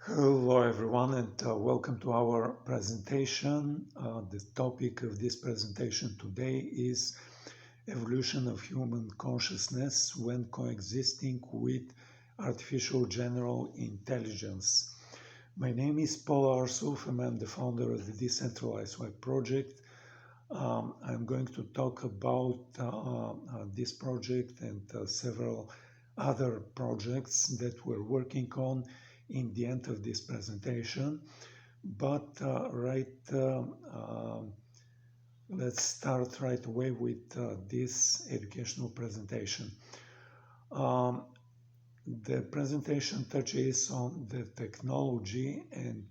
Hello everyone and welcome to our presentation. The topic of this presentation today is evolution of human consciousness when coexisting with artificial general intelligence. My name is Paul Arsuf and I'm the founder of the Decentralized Web project. I'm going to talk about this project and several other projects that we're working on in the end of this presentation. But let's start right away with this educational presentation. The presentation touches on the technology and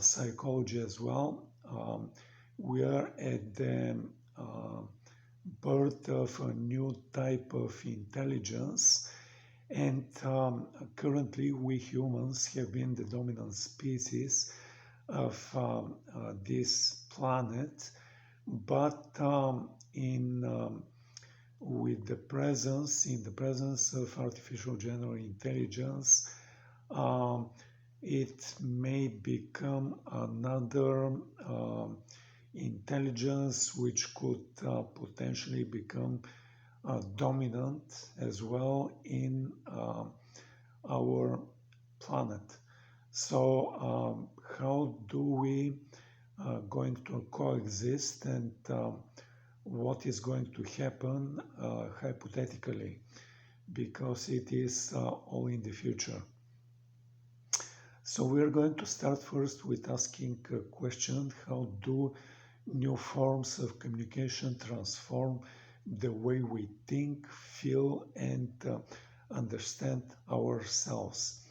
psychology as well. We are at the birth of a new type of intelligence, and currently we humans have been the dominant species of this planet, but with the presence of artificial general intelligence, it may become another intelligence which could potentially become dominant as well in our planet. So how do we going to coexist, and what is going to happen hypothetically, because it is all in the future. So we are going to start first with asking a question: how do new forms of communication transform the way we think, feel, and understand ourselves?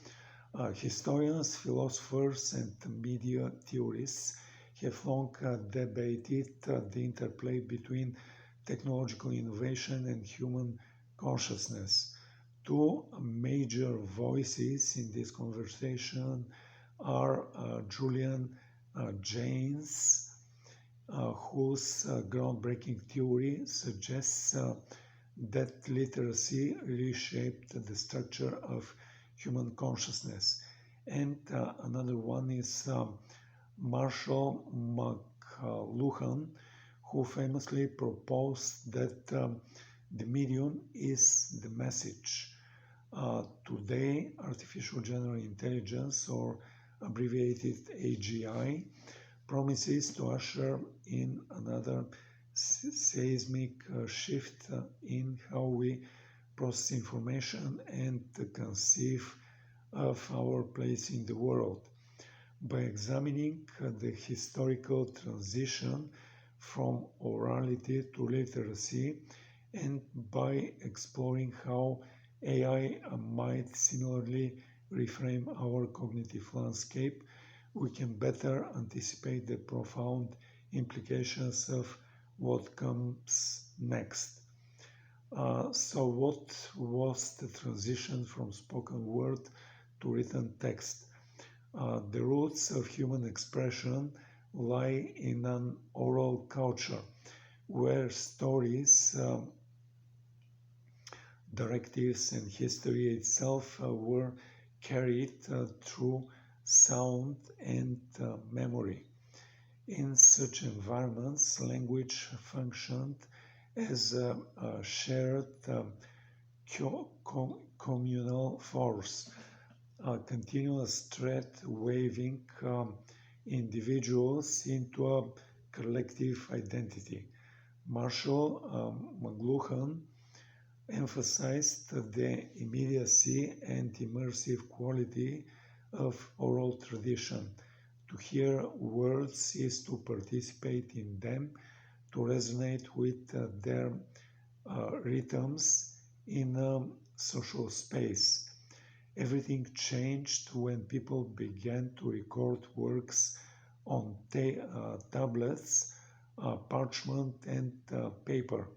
Historians, philosophers, and media theorists have long debated the interplay between technological innovation and human consciousness. Two major voices in this conversation are Julian Jaynes, whose groundbreaking theory suggests that literacy reshaped the structure of human consciousness. And another one is Marshall McLuhan, who famously proposed that the medium is the message. Today, artificial general intelligence, or abbreviated AGI, promises to usher in another seismic shift in how we process information and conceive of our place in the world. By examining the historical transition from orality to literacy, and by exploring how AI might similarly reframe our cognitive landscape, we can better anticipate the profound implications of what comes next. So what was the transition from spoken word to written text? The roots of human expression lie in an oral culture, where stories, directives, and history itself were carried through sound and memory. In such environments, language functioned as a shared communal force, a continuous thread waving individuals into a collective identity. Marshall McLuhan emphasized the immediacy and immersive quality of oral tradition. To hear words is to participate in them, to resonate with their rhythms in a social space. Everything changed when people began to record works on tablets, parchment, and paper.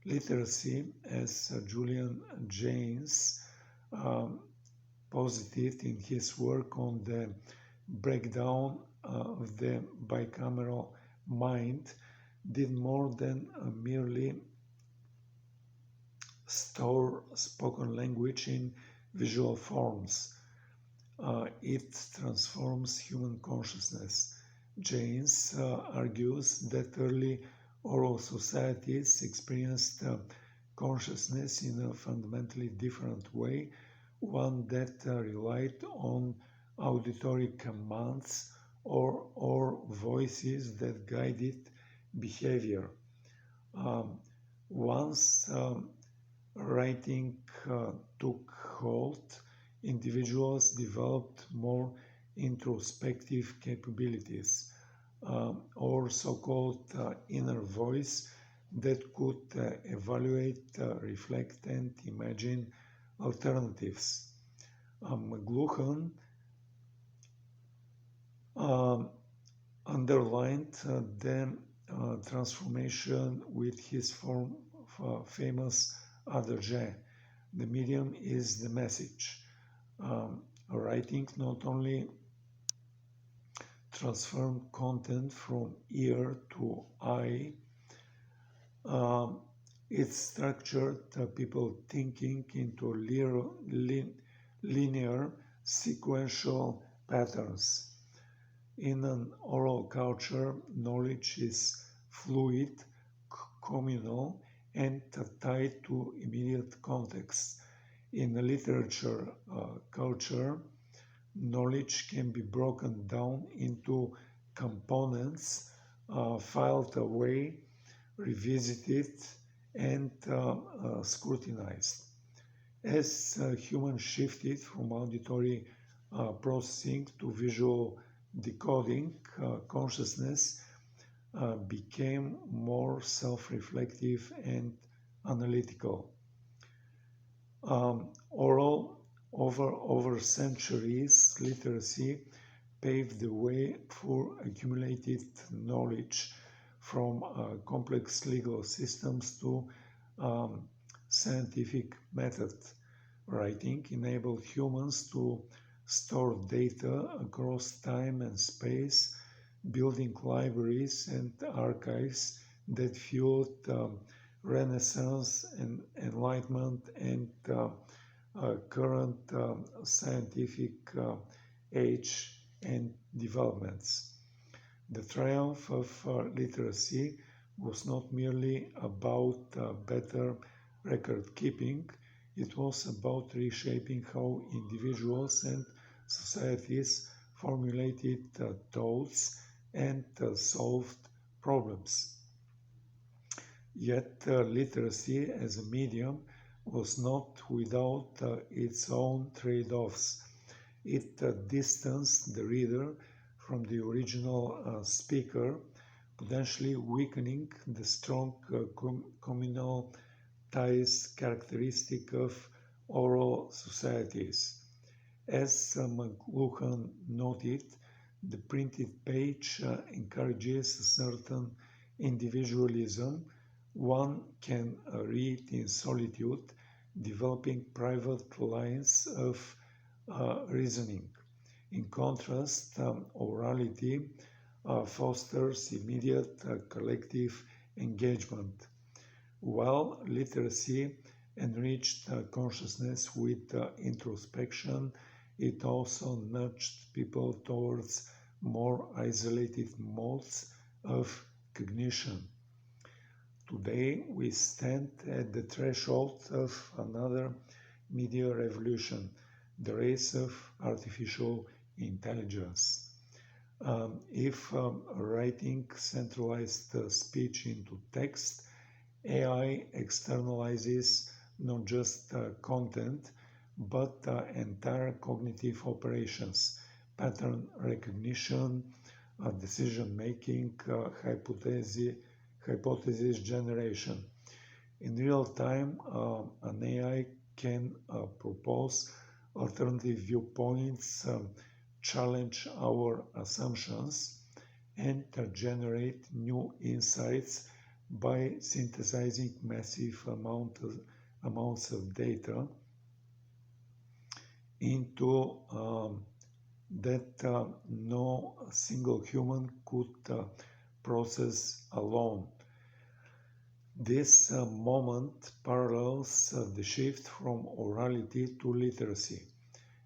Literacy, as Julian Jaynes posited in his work on the breakdown of the bicameral mind, did more than merely store spoken language in visual forms. it transforms human consciousness. James argues that early oral societies experienced consciousness in a fundamentally different way, one that relied on auditory commands or voices that guided behavior. Once writing took hold, individuals developed more introspective capabilities, or so-called inner voice that could evaluate, reflect, and imagine alternatives. McLuhan underlined the transformation with his famous adage: the medium is the message. Writing not only transformed content from ear to eye, it structured people thinking into linear sequential patterns. In an oral culture, knowledge is fluid, communal, and tied to immediate context. In a literature culture, knowledge can be broken down into components, filed away, revisited, and scrutinized. As humans shifted from auditory processing to visual decoding, consciousness became more self-reflective and analytical. Over centuries, literacy paved the way for accumulated knowledge, from complex legal systems to scientific methods. Writing enabled humans to store data across time and space, building libraries and archives that fueled Renaissance and Enlightenment and current scientific age and developments. The triumph of literacy was not merely about better record keeping, it was about reshaping how individuals and societies formulated thoughts and solved problems. Yet literacy as a medium was not without its own trade-offs. It distanced the reader from the original speaker, potentially weakening the strong communal ties characteristic of oral societies. As McLuhan noted, the printed page encourages a certain individualism. One can read in solitude, developing private lines of reasoning. In contrast, orality fosters immediate collective engagement. While literacy enriched consciousness with introspection, it also nudged people towards more isolated modes of cognition. Today, we stand at the threshold of another media revolution, the race of artificial intelligence. If writing centralized speech into text, AI externalizes not just content, but entire cognitive operations, pattern recognition, decision-making, hypothesis generation. In real time, an AI can propose alternative viewpoints, challenge our assumptions, and generate new insights by synthesizing massive amounts of data into that no single human could process alone. This moment parallels the shift from orality to literacy.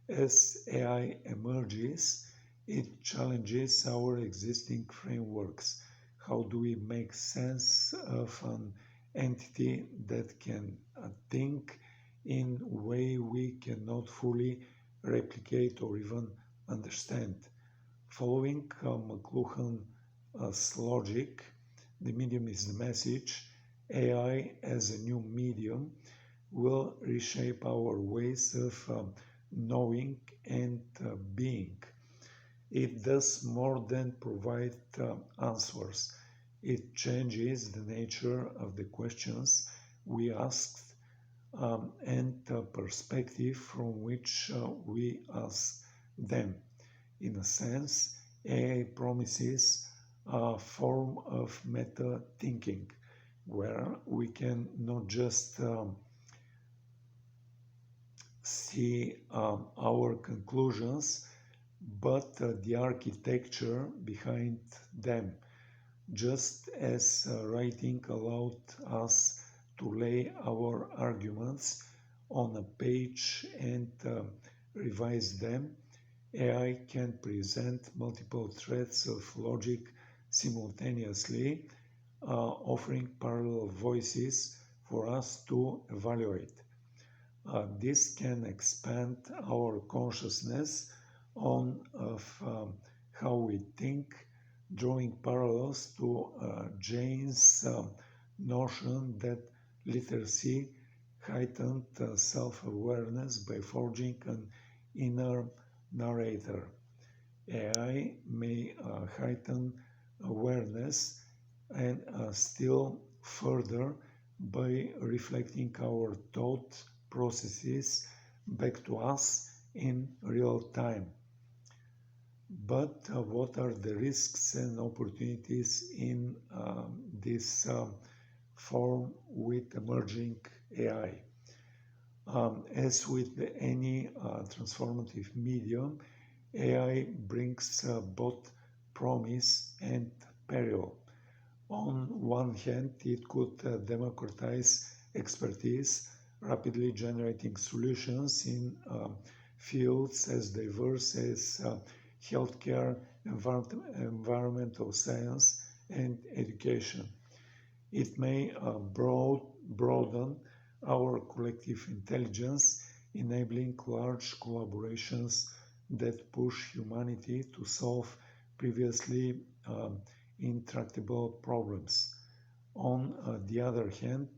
As AI emerges, it challenges our existing frameworks. How do we make sense of an entity that can think in a way we cannot fully replicate or even understand? Following McLuhan's logic, the medium is the message. AI as a new medium will reshape our ways of knowing and being. It does more than provide answers. It changes the nature of the questions we ask and the perspective from which we ask them. In a sense, AI promises a form of meta thinking where we can not just see our conclusions, but the architecture behind them, just as writing allowed us to lay our arguments on a page and revise them. AI can present multiple threads of logic simultaneously, offering parallel voices for us to evaluate. This can expand our consciousness on how we think, drawing parallels to Jane's notion that literacy heightened self-awareness by forging an inner narrator. AI may heighten awareness and still further by reflecting our thought processes back to us in real time. But what are the risks and opportunities in this form with emerging AI? As with any transformative medium, AI brings both promise and peril. On one hand, it could democratize expertise, rapidly generating solutions in fields as diverse as healthcare, environmental science, and education. It may broaden our collective intelligence, enabling large collaborations that push humanity to solve previously intractable problems. On the other hand,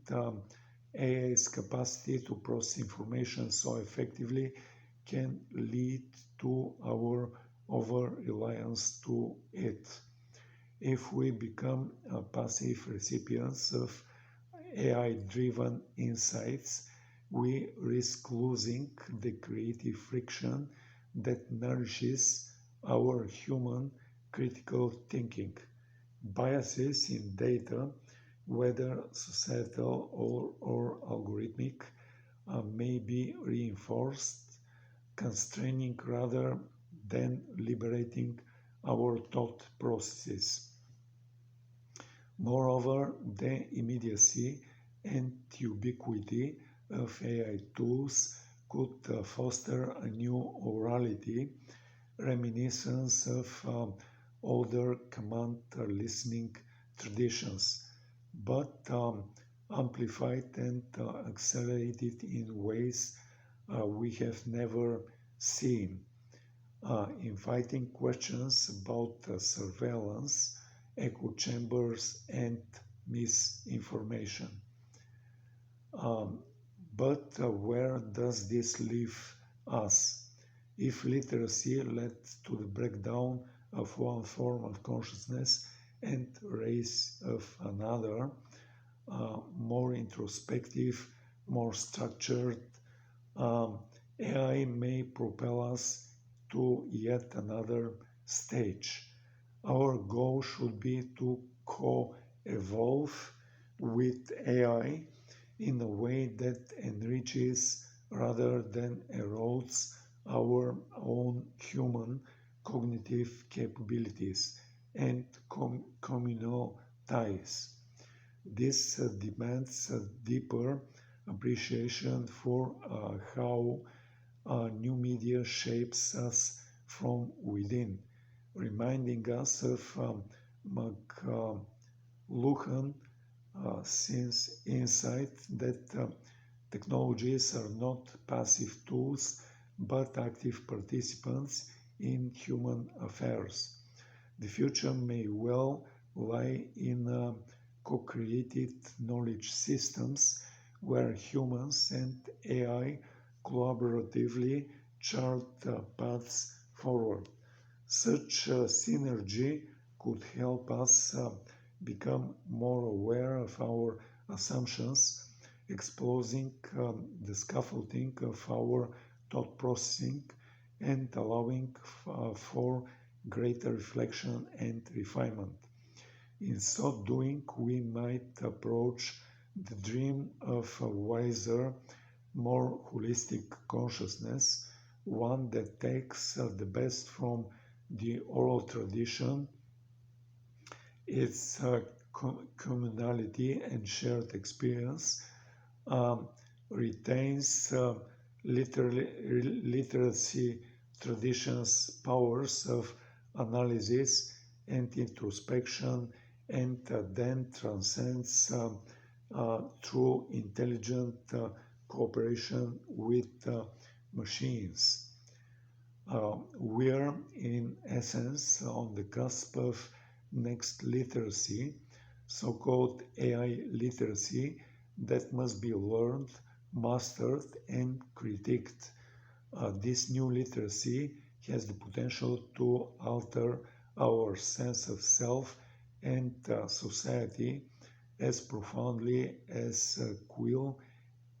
AI's capacity to process information so effectively can lead to our over-reliance to it. If we become passive recipients of AI-driven insights, we risk losing the creative friction that nourishes our human critical thinking. Biases in data, whether societal or algorithmic, may be reinforced, constraining rather than liberating our thought processes. Moreover, the immediacy and ubiquity of AI tools could foster a new orality, reminiscence of older command listening traditions, but amplified and accelerated in ways we have never seen, inviting questions about surveillance, echo chambers, and misinformation. But where does this leave us? If literacy led to the breakdown of one form of consciousness and rise of another, more introspective, more structured, AI may propel us to yet another stage. Our goal should be to co-evolve with AI in a way that enriches rather than erodes our own human cognitive capabilities and communal ties. This demands a deeper appreciation for how new media shapes us from within, reminding us of McLuhan since insight that technologies are not passive tools but active participants in human affairs. The future may well lie in co-created knowledge systems where humans and AI collaboratively chart paths forward. Such synergy could help us become more aware of our assumptions, exposing the scaffolding of our thought processing and allowing for greater reflection and refinement. In so doing, we might approach the dream of a wiser, more holistic consciousness, one that takes the best from the oral tradition, its communality and shared experience, retains literacy traditions' powers of analysis and introspection, and then transcends through intelligent cooperation with machines. We are, in essence, on the cusp of next literacy, so-called AI literacy, that must be learned, mastered, and critiqued. This new literacy has the potential to alter our sense of self and society as profoundly as quill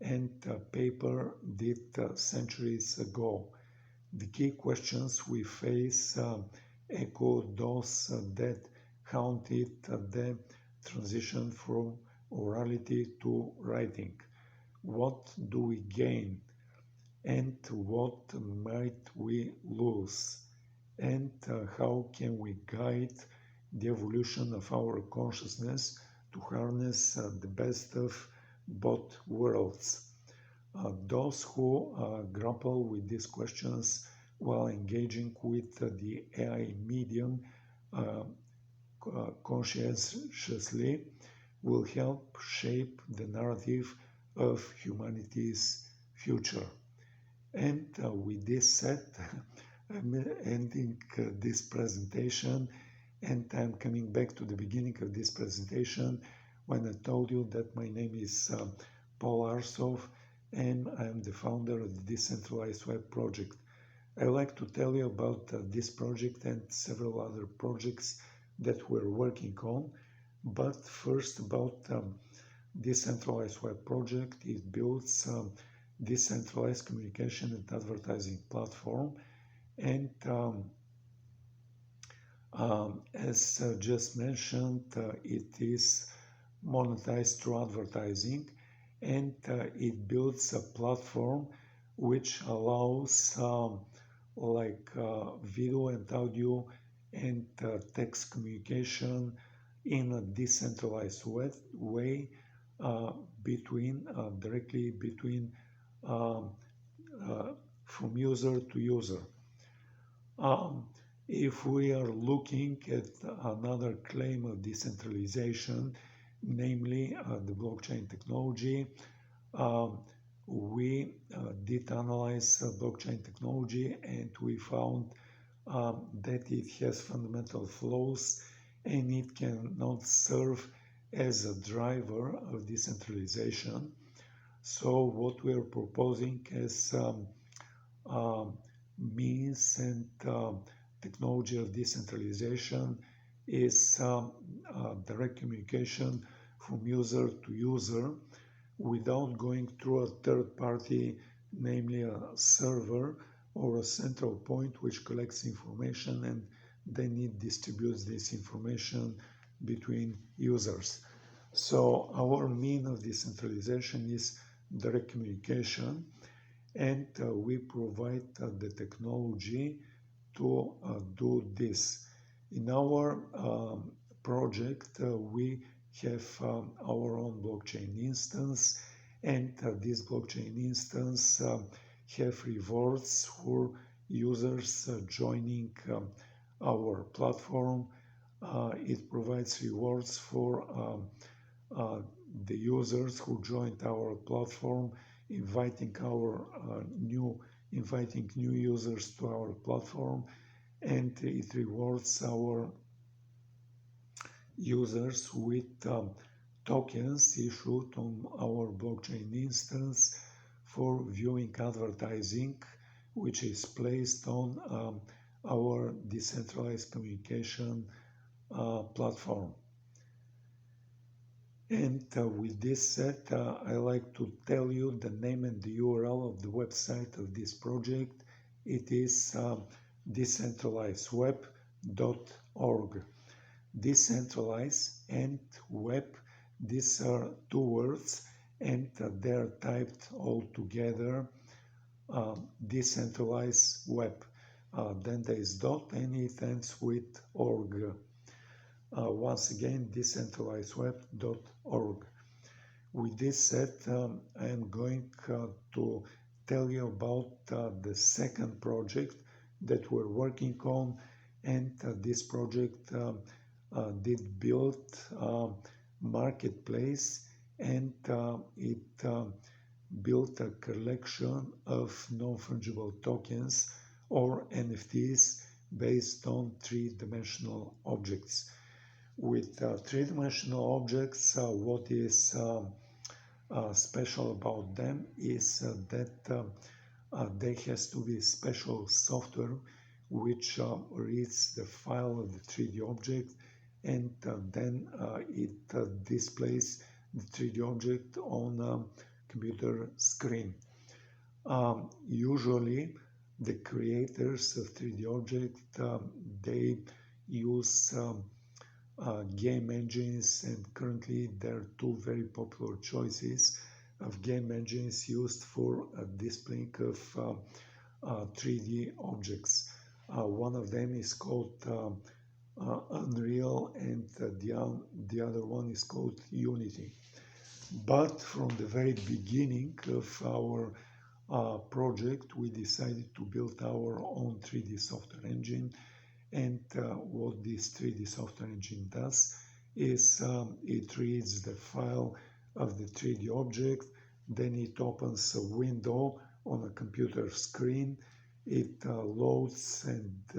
and paper did centuries ago. The key questions we face echo those that haunted the transition from orality to writing. What do we gain? And what might we lose? And how can we guide the evolution of our consciousness to harness the best of both worlds? Those who grapple with these questions while engaging with the AI medium conscientiously will help shape the narrative of humanity's future. And with this said, I'm ending this presentation, and I'm coming back to the beginning of this presentation when I told you that my name is Paul Arsov, and I'm the founder of the Decentralized Web project. I like to tell you about this project and several other projects that we're working on. But first about Decentralized Web project. It builds decentralized communication and advertising platform, and as just mentioned, it is monetized through advertising, and it builds a platform which allows video and audio and text communication in a decentralized way directly between from user to user. If we are looking at another claim of decentralization, namely the blockchain technology, we did analyze blockchain technology, and we found that it has fundamental flaws and it cannot serve as a driver of decentralization. So what we are proposing as means and technology of decentralization is direct communication from user to user without going through a third party, namely a server or a central point which collects information and then it distributes this information between users. So our mean of decentralization is direct communication, and we provide the technology to do this. In our project, we have our own blockchain instance, and this blockchain instance have rewards for users joining our platform. It provides rewards for the users who joined our platform, inviting new users to our platform, and it rewards our users with tokens issued on our blockchain instance for viewing advertising, which is placed on our decentralized communication platform. And with this said, I like to tell you the name and the URL of the website of this project. It is decentralizedweb.org. Decentralized and web, these are two words, and they're typed all together. Decentralized web. Then there is dot and it ends with org. Once again, decentralizedweb.org. With this said, I am going to tell you about the second project that we're working on, and this project did build marketplace, and it built a collection of non-fungible tokens or NFTs based on three-dimensional objects. With three-dimensional objects, what is special about them is that there has to be special software which reads the file of the 3D object, and then it displays the 3D object on a computer screen. Usually the creators of 3D object, they use game engines, and currently there are two very popular choices of game engines used for displaying of 3D objects. One of them is called Unreal, and the other one is called Unity. But from the very beginning of our project, we decided to build our own 3D software engine. And what this 3D software engine does is it reads the file of the 3D object, then it opens a window on a computer screen, it loads and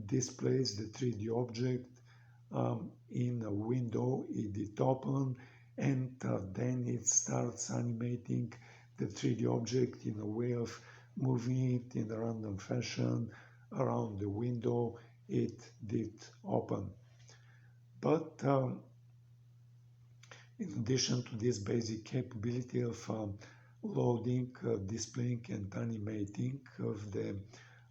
displays the 3D object in a window it opened, and then it starts animating the 3D object in a way of moving it in a random fashion around the window it did open. But in addition to this basic capability of loading, displaying and animating of the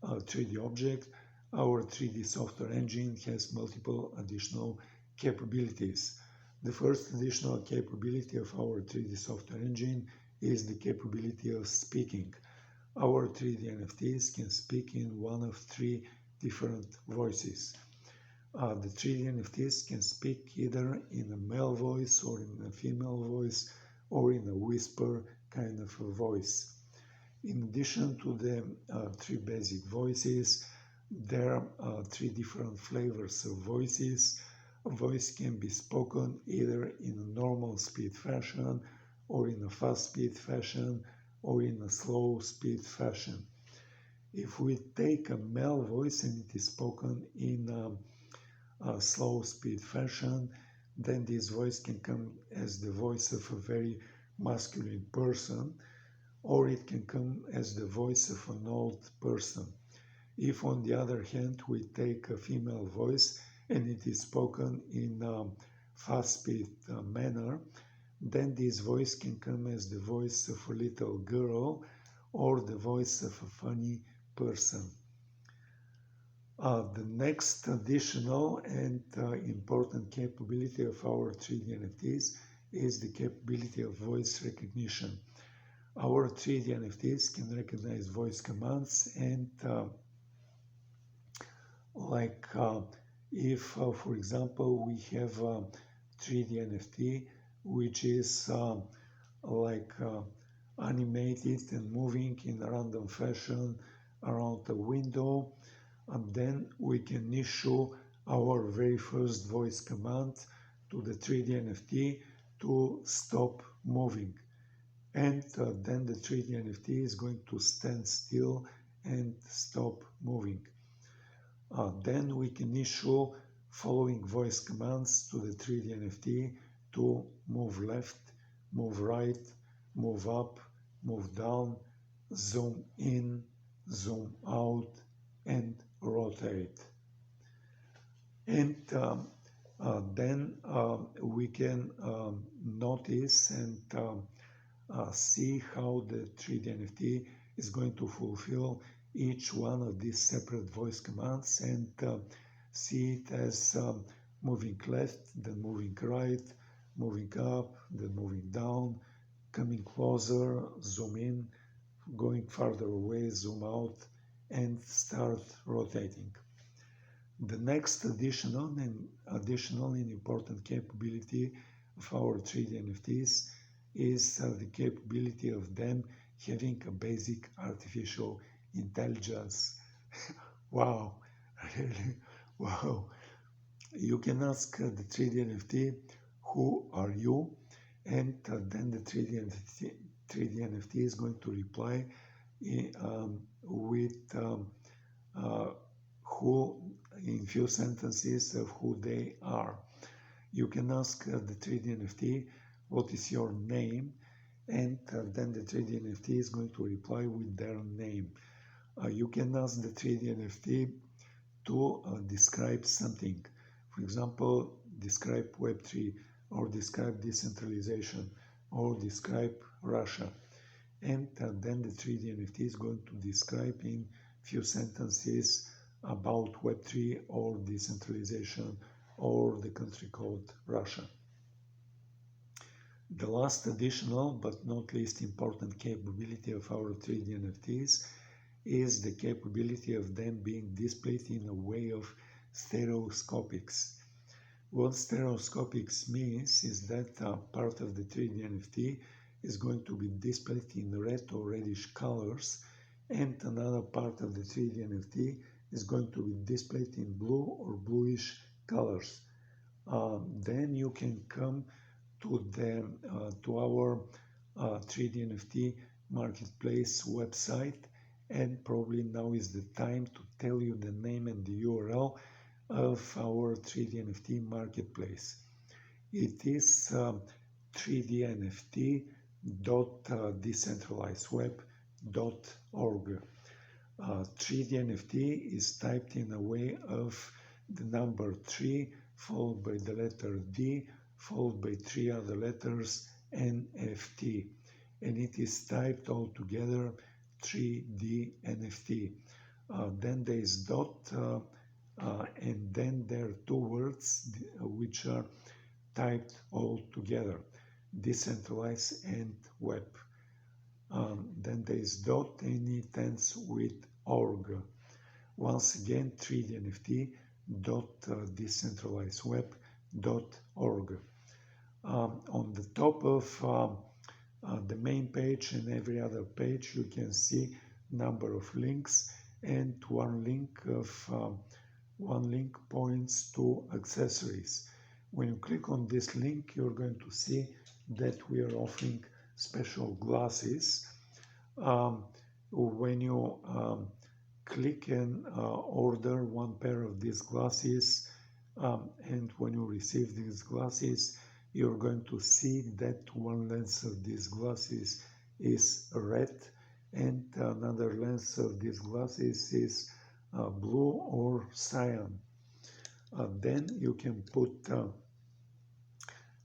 3D object, our 3D software engine has multiple additional capabilities. The first additional capability of our 3D software engine is the capability of speaking. Our 3D NFTs can speak in one of three different voices. The 3D NFTs can speak either in a male voice or in a female voice or in a whisper kind of a voice. In addition to the three basic voices, there are three different flavors of voices. A voice can be spoken either in a normal speed fashion or in a fast speed fashion or in a slow speed fashion. If we take a male voice and it is spoken in a slow speed fashion, then this voice can come as the voice of a very masculine person, or it can come as the voice of an old person. If on the other hand we take a female voice and it is spoken in a fast speed manner, then this voice can come as the voice of a little girl or the voice of a funny person. The next additional and important capability of our 3D NFTs is the capability of voice recognition. Our 3D NFTs can recognize voice commands, and if, for example, we have a 3D NFT which is animated and moving in a random fashion around the window, and then we can issue our very first voice command to the 3D NFT to stop moving. And then the 3D NFT is going to stand still and stop moving. Then we can issue following voice commands to the 3D NFT to move left, move right, move up, move down, zoom in, zoom out, and rotate. And then we can notice and see how the 3D NFT is going to fulfill each one of these separate voice commands, and see it as moving left, then moving right, moving up, then moving down, coming closer, zoom in, going farther away, zoom out, and start rotating. The next additional and important capability of our 3D NFTs is the capability of them having a basic artificial intelligence. Wow, really, wow. You can ask the 3D NFT, who are you? And then the 3D NFT is going to reply with who, in few sentences, of who they are. You can ask the 3D NFT, what is your name? And then the 3D NFT is going to reply with their name. You can ask the 3D NFT to describe something. For example, describe Web3, or describe decentralization, or describe Russia. And then the 3D NFT is going to describe in few sentences about Web3 or decentralization or the country called Russia. The last additional but not least important capability of our 3D NFTs is the capability of them being displayed in a way of stereoscopics. What stereoscopics means is that part of the 3D NFT is going to be displayed in red or reddish colors, and another part of the 3D NFT is going to be displayed in blue or bluish colors. Then you can come to our 3D NFT marketplace website, and probably now is the time to tell you the name and the URL of our 3D NFT marketplace. It is 3dnft.decentralizedweb.org. 3D NFT is typed in a way of the number 3 followed by the letter D followed by 3 other letters NFT, and it is typed all together 3D NFT. Then there is dot and then there are two words which are typed all together, decentralized and web. Then there is dot and it ends with org. Once again, 3D NFT decentralizedweb.org. On the top of the main page and every other page, you can see number of links, and one link points to accessories. When you click on this link, you're going to see that we are offering special glasses. When you click and order one pair of these glasses, and when you receive these glasses, you're going to see that one lens of these glasses is red and another lens of these glasses is blue or cyan. Then you can put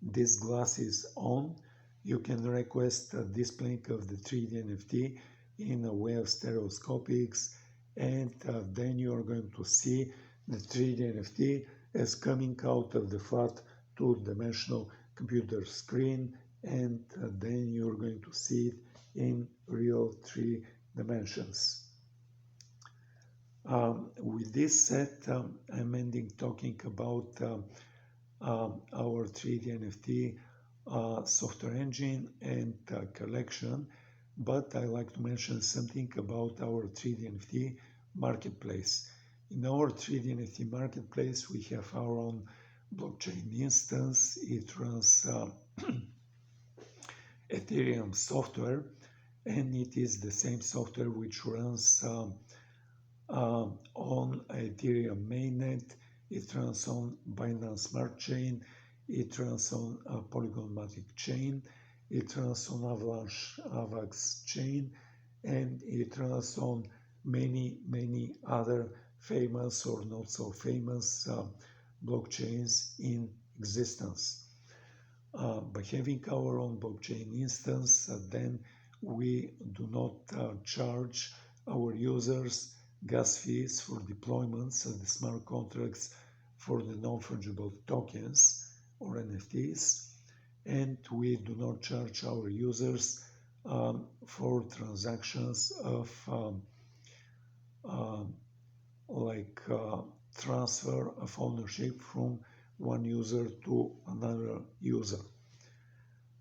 these glasses on. You can request a displaying of the 3D NFT in a way of stereoscopics, and then you are going to see the 3D NFT as coming out of the flat two-dimensional computer screen, and then you're going to see it in real 3 dimensions. With this said, I'm ending talking about our 3D NFT software engine and collection. but I like to mention something about our 3D NFT marketplace. In our 3D NFT marketplace, we have our own blockchain instance. It runs Ethereum software, and it is the same software which runs on Ethereum mainnet. It runs on Binance Smart Chain. It runs on Polygon Matic Chain. It runs on Avalanche AVAX Chain, and it runs on many other famous or not so famous blockchains in existence. By having our own blockchain instance, then we do not charge our users gas fees for deployments of the smart contracts for the non-fungible tokens or NFTs, and we do not charge our users for transactions of transfer of ownership from one user to another user.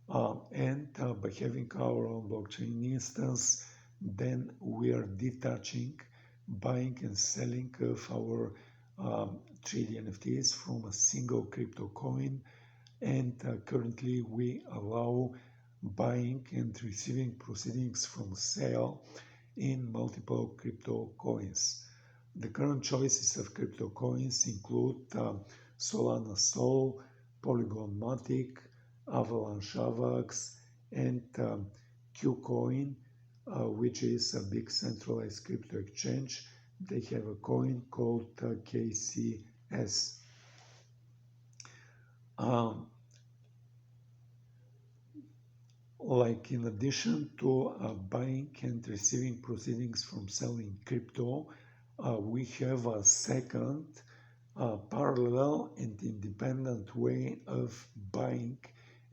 And by having our own blockchain instance, then we are detaching buying and selling of our 3D NFTs from a single crypto coin, and currently we allow buying and receiving proceedings from sale in multiple crypto coins. The current choices of crypto coins include Solana Sol, Polygon Matic, Avalanche AVAX, and Qcoin, which is a big centralized crypto exchange. They have a coin called KCS. In addition to buying and receiving proceedings from selling crypto, we have a second parallel and independent way of buying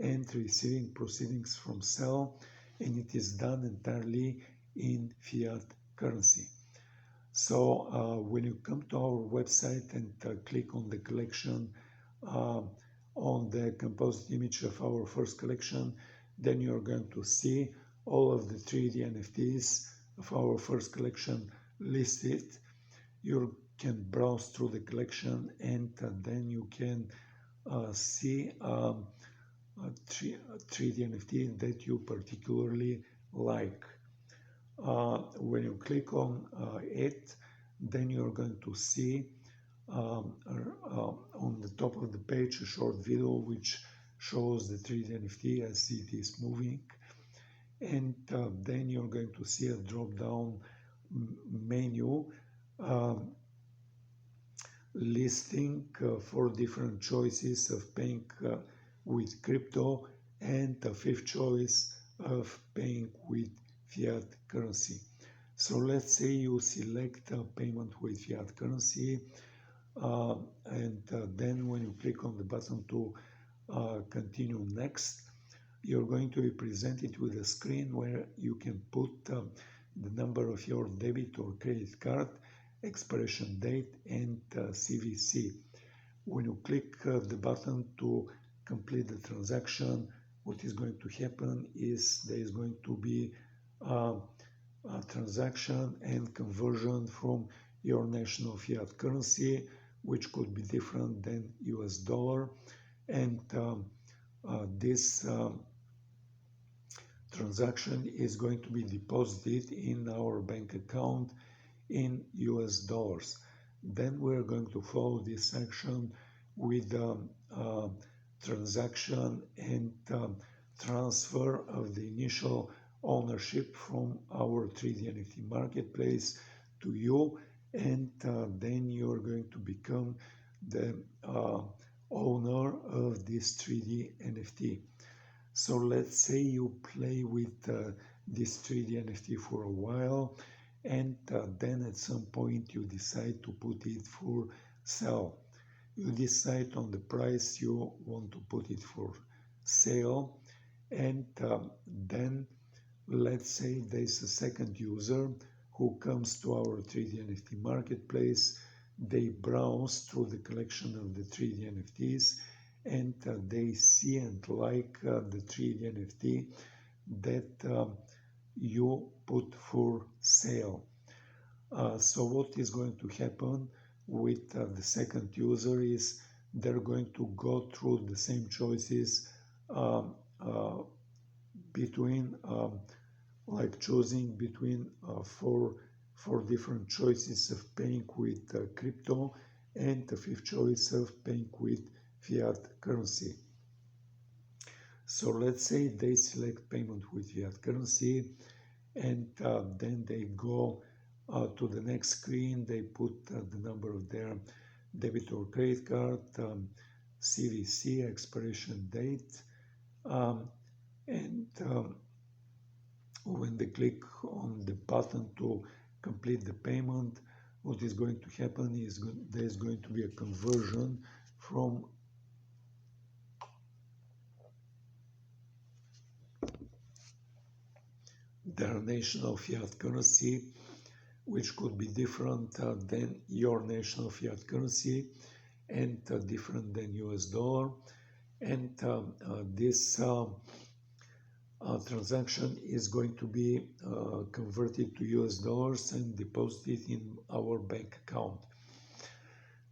and receiving proceedings from sale, and it is done entirely in fiat currency. So when you come to our website and click on the collection, on the composite image of our first collection, then you're going to see all of the 3D NFTs of our first collection listed. You can browse through the collection, and then you can see a 3D NFT that you particularly like. When you click on it, then you're going to see on the top of the page a short video which shows the 3D NFT as it is moving, and then you're going to see a drop down menu listing 4 different choices of paying with crypto, and the 5th choice of paying with fiat currency. So let's say you select payment with fiat currency, and then when you click on the button to continue next, you're going to be presented with a screen where you can put the number of your debit or credit card, expiration date, and CVC. When you click the button to complete the transaction, what is going to happen is there is going to be a transaction and conversion from your national fiat currency, which could be different than US dollar, and this transaction is going to be deposited in our bank account in US dollars. Then we're going to follow this action with transaction and transfer of the initial ownership from our 3D NFT marketplace to you, and then you're going to become the owner of this 3D NFT. So let's say you play with this 3D NFT for a while, and then at some point you decide to put it for sale. You decide on the price you want to put it for sale, and then let's say there's a second user who comes to our 3D NFT marketplace. They browse through the collection of the 3D NFTs, and they see and like the 3D NFT that you put for sale. So what is going to happen with the second user is they're going to go through the same choices um, uh, between like choosing between four different choices of paying with crypto and the fifth choice of paying with fiat currency. So let's say they select payment with fiat currency, and then they go to the next screen. They put the number of their debit or credit card, CVC, expiration date, and when they click on the button to complete the payment, what is going to happen is there's going to be a conversion from their national fiat currency, which could be different than your national fiat currency and different than US dollar. And this transaction is going to be converted to US dollars and deposited in our bank account.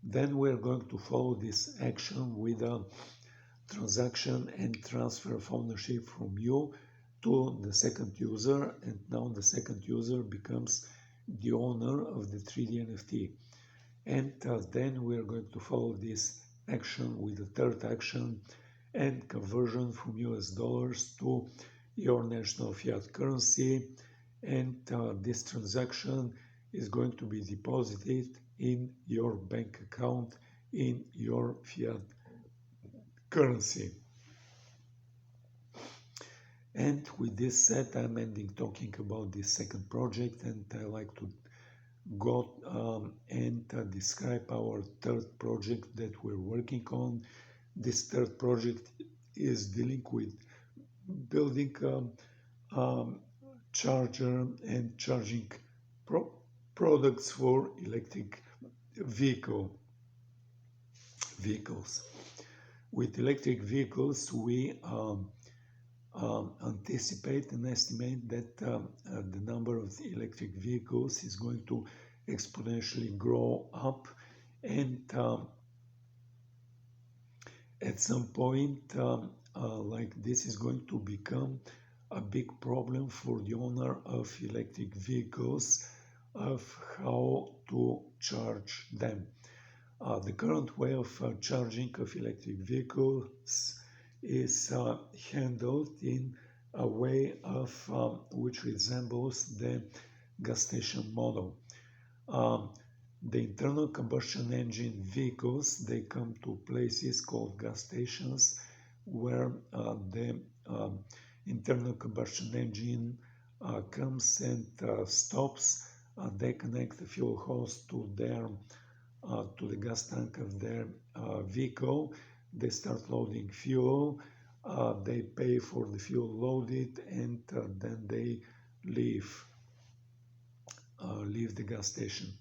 Then we're going to follow this action with a transaction and transfer of ownership from you to the second user, and now the second user becomes the owner of the 3D NFT. And then we're going to follow this action with the third action and conversion from US dollars to your national fiat currency, and this transaction is going to be deposited in your bank account in your fiat currency. And with this said, I'm ending talking about this second project, and I like to go and describe our third project that we're working on. This third project is dealing with building charger and charging products for electric vehicles. With electric vehicles, we anticipate and estimate that the number of electric vehicles is going to exponentially grow up, and at some point like this is going to become a big problem for the owner of electric vehicles of how to charge them. The current way of charging of electric vehicles is handled in a way of which resembles the gas station model. The internal combustion engine vehicles, they come to places called gas stations where the internal combustion engine comes and stops. They connect the fuel hose to the gas tank of their vehicle. They start loading fuel. They pay for the fuel loaded, and then they leave the gas station.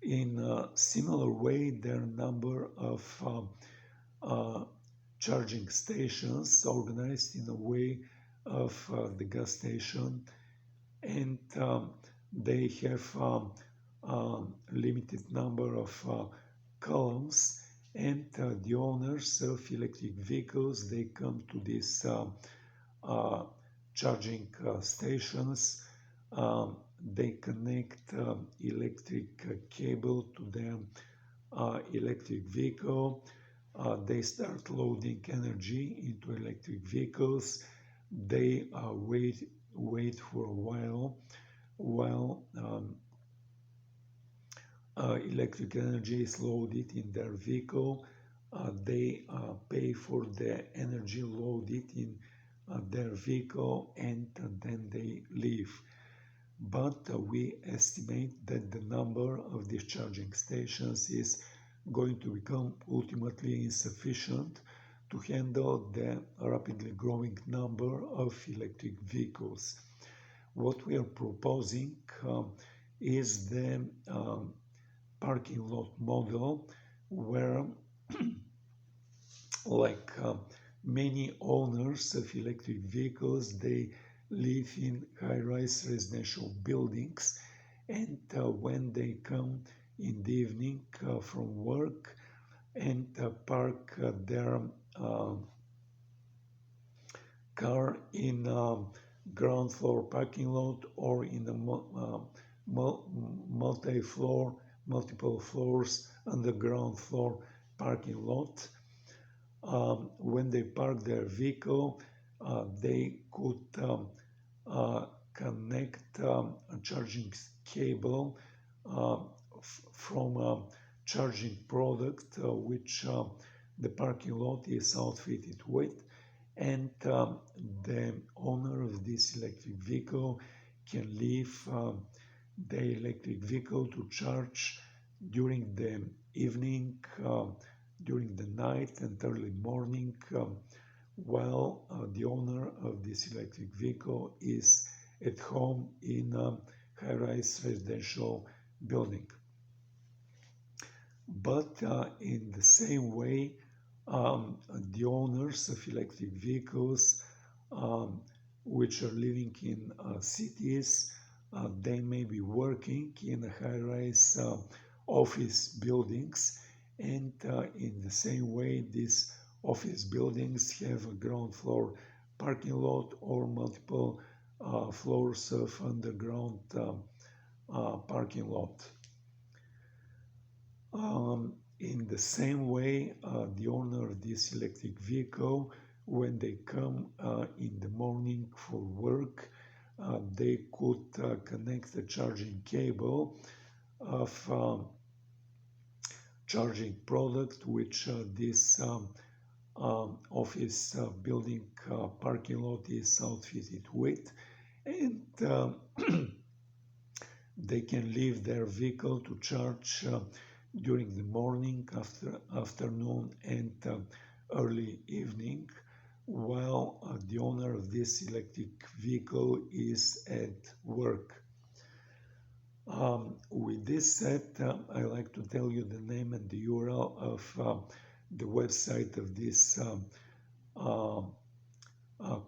In a similar way, there are a number of charging stations organized in a way of the gas station, and they have limited number of columns, and the owners of electric vehicles, they come to these charging stations. They connect electric cable to the electric vehicle. They start loading energy into electric vehicles. They wait for a while electric energy is loaded in their vehicle. They pay for the energy loaded in their vehicle, and then they leave. But we estimate that the number of these charging stations is going to become ultimately insufficient to handle the rapidly growing number of electric vehicles. What we are proposing is the parking lot model, where like many owners of electric vehicles, they live in high-rise residential buildings, and when they come in the evening from work and park their car in a ground floor parking lot or in a multiple floors underground floor parking lot. When they park their vehicle, they could connect a charging cable from a charging product which the parking lot is outfitted with, and the owner of this electric vehicle can leave the electric vehicle to charge during the evening, during the night and early morning, while the owner of this electric vehicle is at home in a high-rise residential building. But in the same way, the owners of electric vehicles which are living in cities, they may be working in high-rise office buildings, and in the same way these office buildings have a ground floor parking lot or multiple floors of underground parking lot. In the same way, the owner of this electric vehicle, when they come in the morning for work, they could connect the charging cable of charging product which this office building parking lot is outfitted with, and they can leave their vehicle to charge during the morning, afternoon, and early evening, while the owner of this electric vehicle is at work. With this said, I like to tell you the name and the URL of the website of this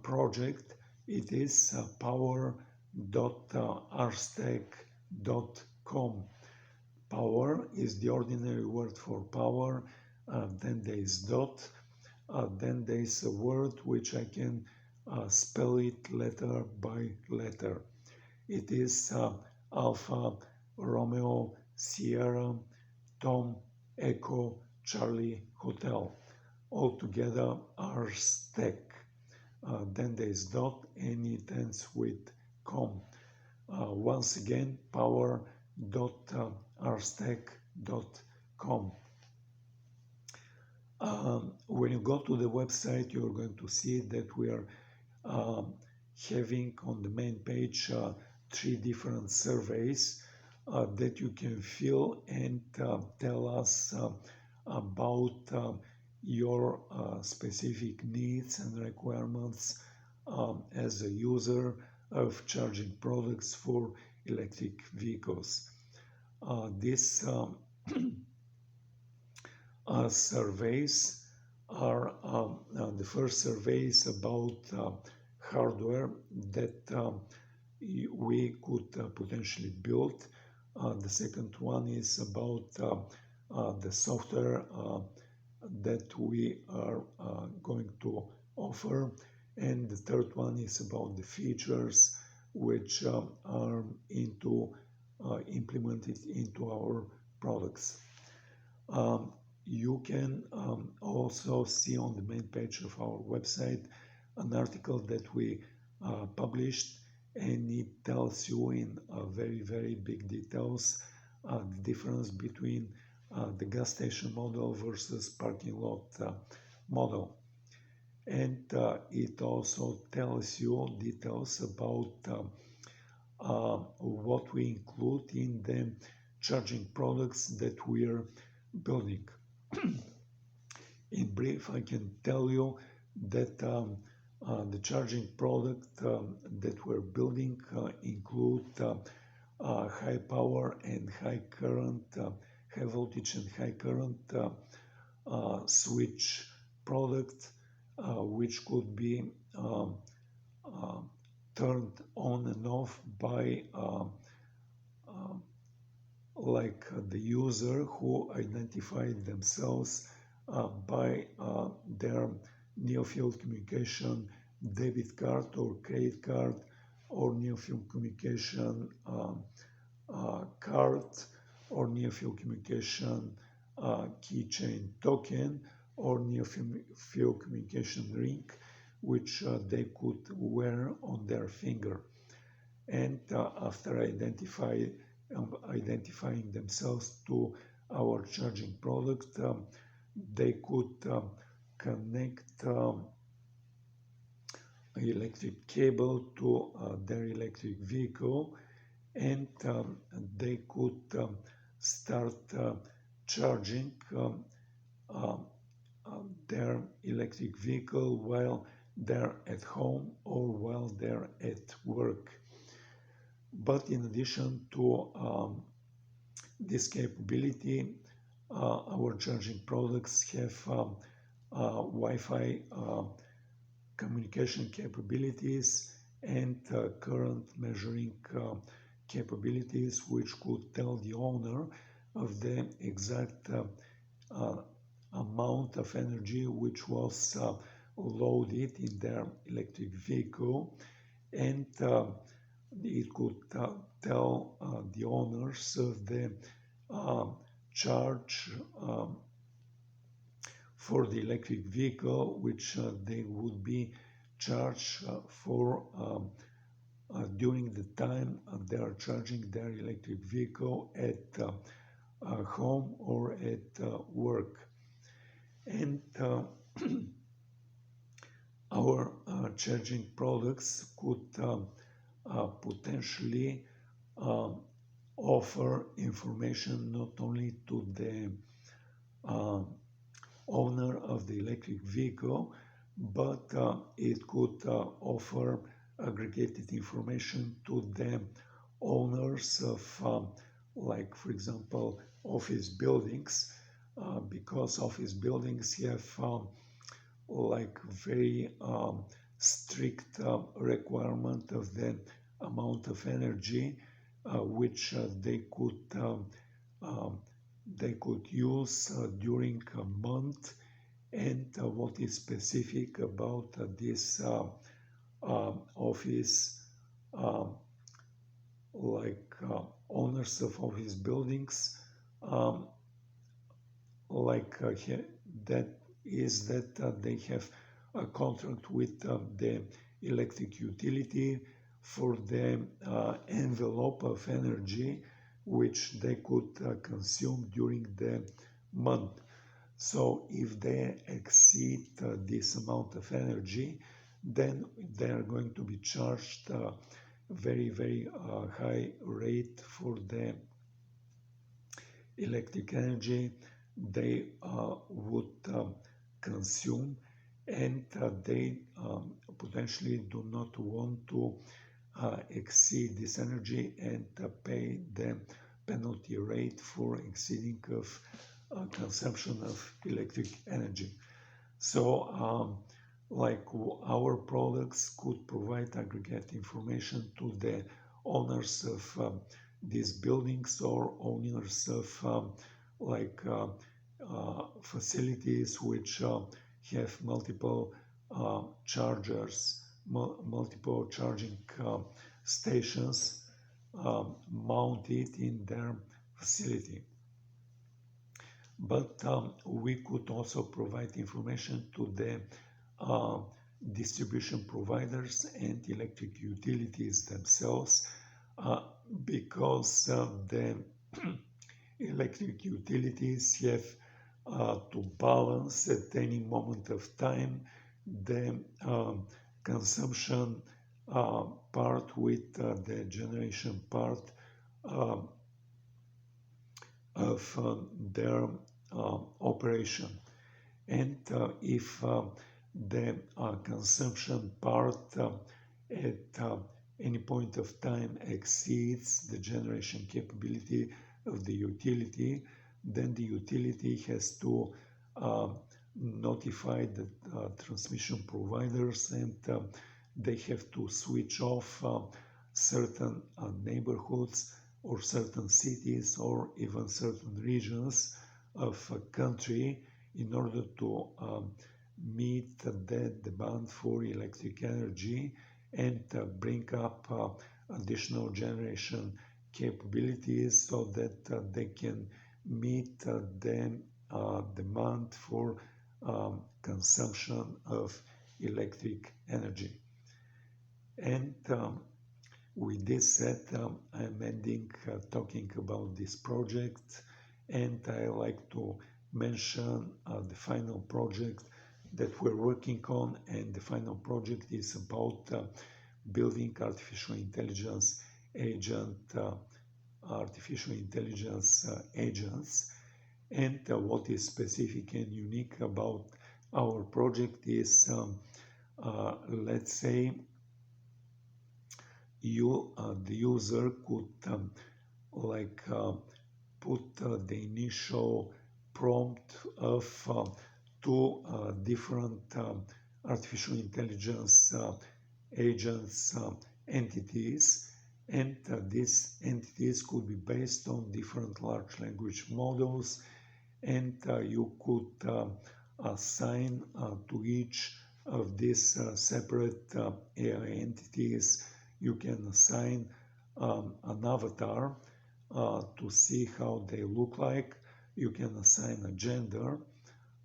project. It is power.arstec.com. Power is the ordinary word for power, then there is dot, then there is a word which I can spell it letter by letter. It is Alpha Romeo Sierra Tom Echo Charlie Hotel, altogether Arstec. Then there is dot and it ends with com. Once again, power.arstec.com. When you go to the website, you're going to see that we are having on the main page 3 different surveys that you can fill and tell us about your specific needs and requirements as a user of charging products for electric vehicles. These surveys are the first survey is about hardware that we could potentially build. The second one is about the software that we are going to offer, and the third one is about the features which are implemented into our products. You can also see on the main page of our website an article that we published, and it tells you in very big details the difference between the gas station model versus parking lot model. And it also tells you details about what we include in the charging products that we are building. In brief, I can tell you that the charging product that we're building include high power and high current, high voltage and high current switch product, which could be turned on and off by the user who identified themselves by their near-field communication debit card or credit card, or near-field communication card, or near-field communication keychain token, or near-field communication ring, which they could wear on their finger. And after identifying themselves to our charging product, they could connect electric cable to their electric vehicle, and they could start charging their electric vehicle while they're at home or while they're at work. But in addition to this capability, our charging products have Wi-Fi communication capabilities and current measuring capabilities, which could tell the owner of the exact amount of energy which was loaded in their electric vehicle, and it could tell the owners of the charge for the electric vehicle, which they would be charged for during the time they are charging their electric vehicle at home or at work. And our charging products could potentially offer information not only to the owner of the electric vehicle, but it could offer aggregated information to the owners of, for example, office buildings, because office buildings have very strict requirement of the amount of energy which they could use during a month. And what is specific about this office, owners of office buildings, that is that they have a contract with the electric utility for the envelope of energy which they could consume during the month. So if they exceed this amount of energy, then they are going to be charged a very, very high rate for the electric energy they would consume, and they potentially do not want to exceed this energy and pay the penalty rate for exceeding of consumption of electric energy. So our products could provide aggregate information to the owners of these buildings, or owners of facilities which have multiple chargers, multiple charging stations mounted in their facility. But we could also provide information to the distribution providers and electric utilities themselves, because the electric utilities have to balance at any moment of time the consumption part with the generation part of their operation. And if the consumption part at any point of time exceeds the generation capability of the utility, then the utility has to notify the transmission providers, and they have to switch off certain neighborhoods or certain cities or even certain regions of a country in order to meet the demand for electric energy and bring up additional generation capabilities so that they can meet the demand for consumption of electric energy. And with this said, I'm ending talking about this project, and I like to mention the final project that we're working on, and the final project is about building artificial intelligence agents. And what is specific and unique about our project is, let's say, the user could put the initial prompt of two different artificial intelligence agents entities, and these entities could be based on different large language models, and you could assign to each of these separate AI entities, you can assign an avatar to see how they look like. You can assign a gender,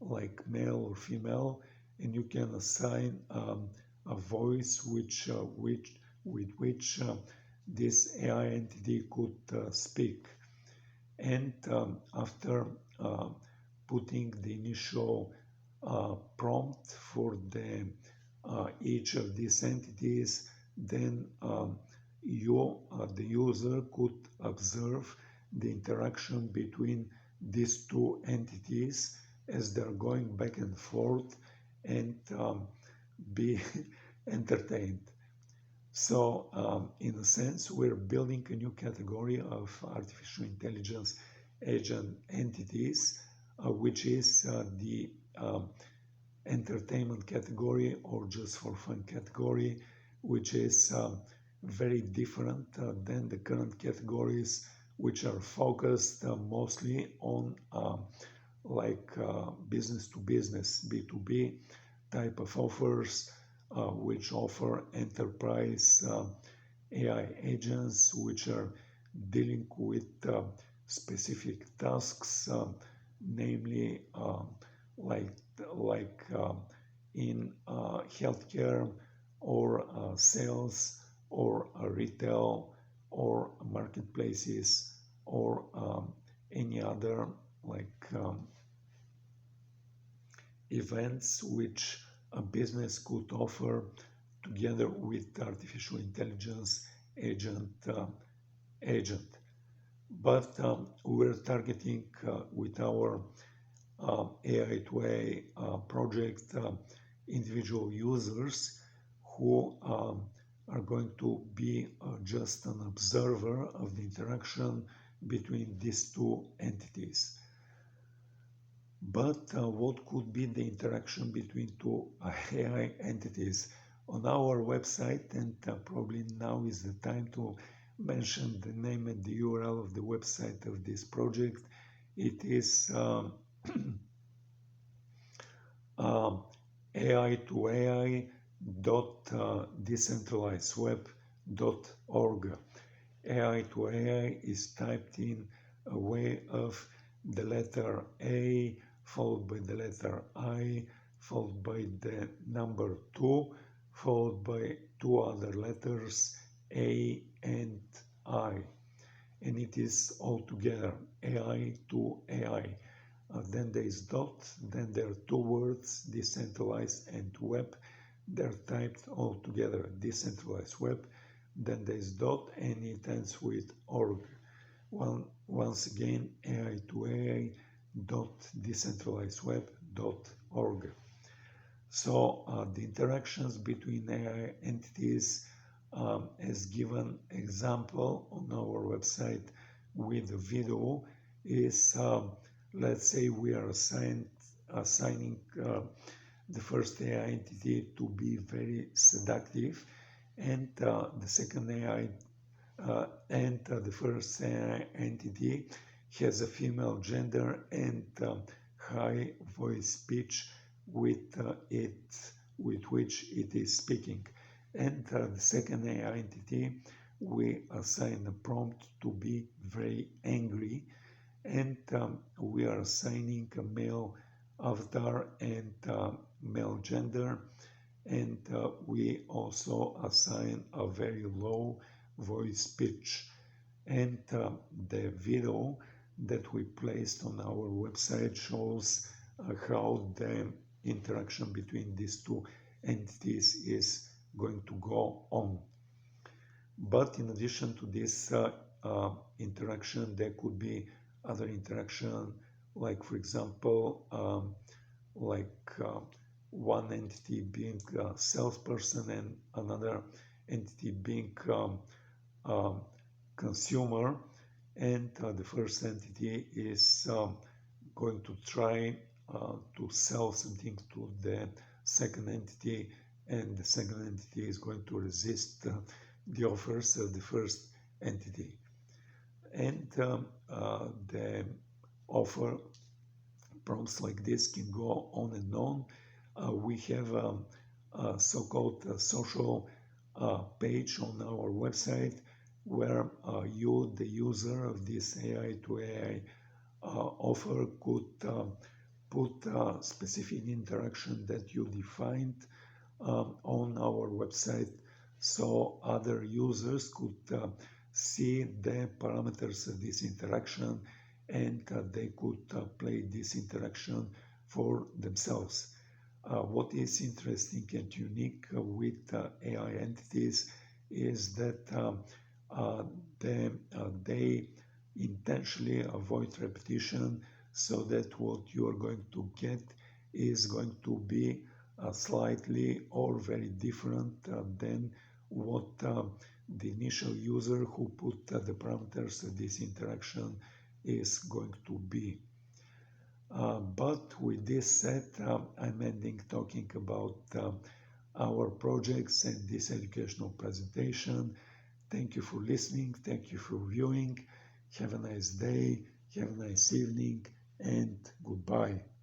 like male or female, and you can assign a voice with which this AI entity could speak. And after putting the initial prompt for each of these entities, then the user could observe the interaction between these two entities as they're going back and forth and be entertained. So, in a sense, we're building a new category of artificial intelligence agent entities, which is the entertainment category or just for fun category, which is very different than the current categories, which are focused mostly on business to business, B2B type of offers, which offer enterprise AI agents which are dealing with specific tasks, namely in healthcare or sales or retail or marketplaces or any other events which a business could offer together with artificial intelligence agent. But we're targeting with our AI to AI project individual users who are going to be just an observer of the interaction between these two entities. But what could be the interaction between two AI entities? On our website, and probably now is the time to mention the name and the URL of the website of this project. It is AI to AI decentralizedweb.org. AI to AI is typed in a way of the letter A followed by the letter I followed by the number 2 followed by two other letters A and I, and it is all together AI to AI. Then there is dot, then there are two words, decentralized and web. They're typed all together, decentralized web. Then there is dot, and it ends with org. Once again, AI to AI dot decentralizedweb.org. So the interactions between AI entities, as given example on our website with the video, is let's say we are assigning the first AI entity to be very seductive, and the second AI and the first AI entity has a female gender and high voice pitch with with which it is speaking. And the second AI entity, we assign a prompt to be very angry, and we are assigning a male avatar and male gender, and we also assign a very low voice pitch. And the video that we placed on our website shows how the interaction between these two entities is going to go on. But in addition to this interaction, there could be other interaction, like for example, one entity being a salesperson and another entity being consumer, and the first entity is going to try to sell something to the second entity, and the second entity is going to resist the offers of the first entity. And the offer prompts like this can go on and on. We have a so-called social page on our website where you, the user of this AI to AI offer, could put a specific interaction that you defined on our website, so other users could see the parameters of this interaction, and they could play this interaction for themselves. What is interesting and unique with AI entities is that they intentionally avoid repetition, so that what you are going to get is going to be slightly or very different than what the initial user who put the parameters of this interaction is going to be. But with this said, I'm ending talking about our projects and this educational presentation. Thank you for listening. Thank you for viewing. Have a nice day. Have a nice evening, and goodbye.